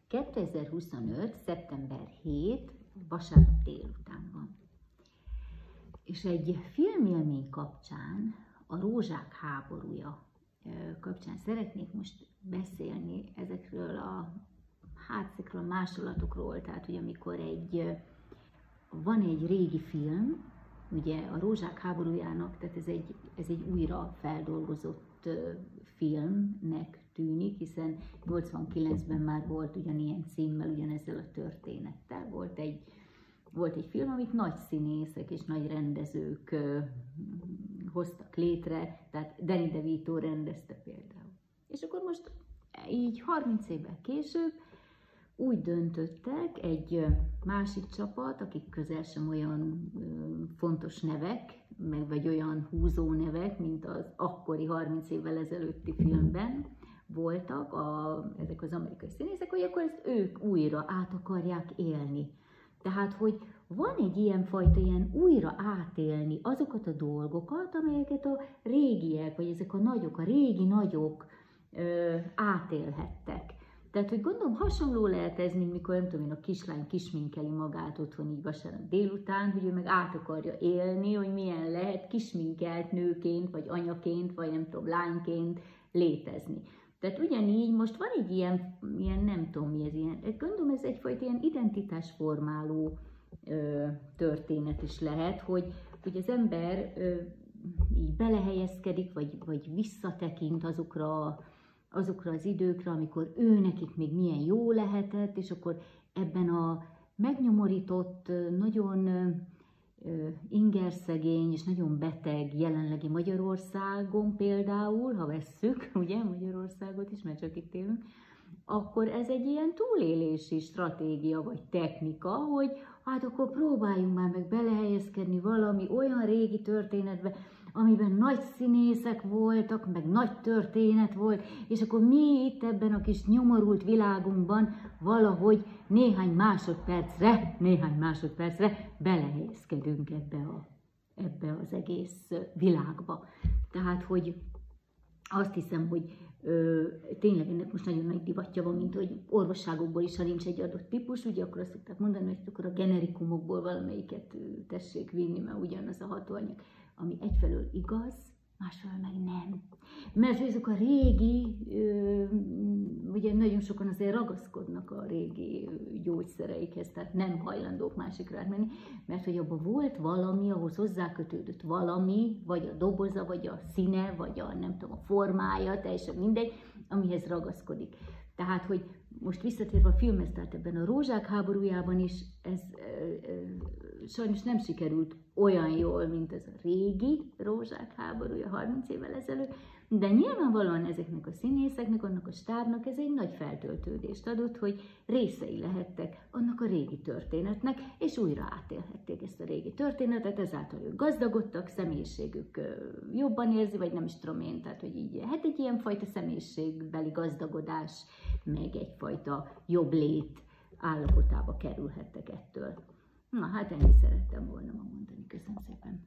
2025. szeptember 7. vasárnap délután van. És egy filmélmény kapcsán, a Rózsák háborúja kapcsán szeretnék most beszélni ezekről a másolatokról, tehát hogy amikor van egy régi film, ugye a Rózsák háborújának, tehát ez egy újra feldolgozott filmnek tűnik, hiszen 89-ben már volt ugyanilyen címmel, ugyanezzel a történettel. Volt egy film, amit nagy színészek és nagy rendezők hoztak létre, tehát Danny DeVito rendezte például. És akkor most így 30 évvel később úgy döntöttek, egy másik csapat, akik közel sem olyan fontos nevek, vagy olyan húzó nevek, mint az akkori 30 évvel ezelőtti filmben voltak ezek az amerikai színészek, hogy akkor ezt ők újra át akarják élni. Tehát, hogy van egy ilyen újra átélni azokat a dolgokat, amelyeket a régiek, vagy ezek a nagyok, a régi nagyok átélhettek. Tehát, hogy gondolom hasonló lehet ez, mint mikor, nem tudom én, a kislány kisminkeli magát otthon így vasárnap délután, hogy ő meg át akarja élni, hogy milyen lehet kisminkelt nőként, vagy anyaként, vagy nem tudom, lányként létezni. Tehát ugyanígy most van egy ilyen nem tudom mi ez, gondolom ez egyfajta ilyen identitásformáló történet is lehet, hogy az ember így belehelyezkedik, vagy visszatekint azokra az időkre, amikor ő nekik még milyen jó lehetett, és akkor ebben a megnyomorított, nagyon ingerszegény és nagyon beteg jelenlegi Magyarországon például, ha vesszük, ugye, Magyarországot is, mert csak itt élünk, akkor ez egy ilyen túlélési stratégia vagy technika, hogy hát akkor próbáljunk már meg belehelyezkedni valami olyan régi történetbe, amiben nagy színészek voltak, meg nagy történet volt, és akkor mi itt ebben a kis nyomorult világunkban valahogy néhány másodpercre belehelyezkedünk ebbe az egész világba. Tehát, hogy azt hiszem, hogy tényleg ennek most nagyon nagy divatja van, mint hogy orvosságokból is, ha nincs egy adott típus, ugye akkor azt szokták mondani, hogy akkor a generikumokból valamelyiket tessék vinni, mert ugyanaz a hatóanyag, ami egyfelől igaz, másfelől meg nem. Mert ezek a régi, ugye nagyon sokan azért ragaszkodnak a régi gyógyszereikhez, tehát nem hajlandók másikra átmenni, mert hogy abban volt valami, ahhoz hozzákötődött valami, vagy a doboza, vagy a színe, vagy a nem tudom, a formája, teljesen mindegy, amihez ragaszkodik. Tehát, hogy most visszatérve a filmhez, tehát ebben a Rózsák háborújában is ez sajnos nem sikerült olyan jól, mint ez a régi Rózsák háborúja 30 évvel ezelőtt, de nyilvánvalóan ezeknek a színészeknek, annak a stábnak ez egy nagy feltöltődést adott, hogy részei lehettek annak a régi történetnek, és újra átélhették ezt a régi történetet, ezáltal ők gazdagodtak, személyiségük jobban érzi, vagy nem is tudom én, tehát hogy így, hát egy ilyenfajta személyiségbeli gazdagodás, meg egyfajta jobb lét állapotába kerülhettek ettől. Na hát ennyit szerettem volna mondani. Köszönöm szépen!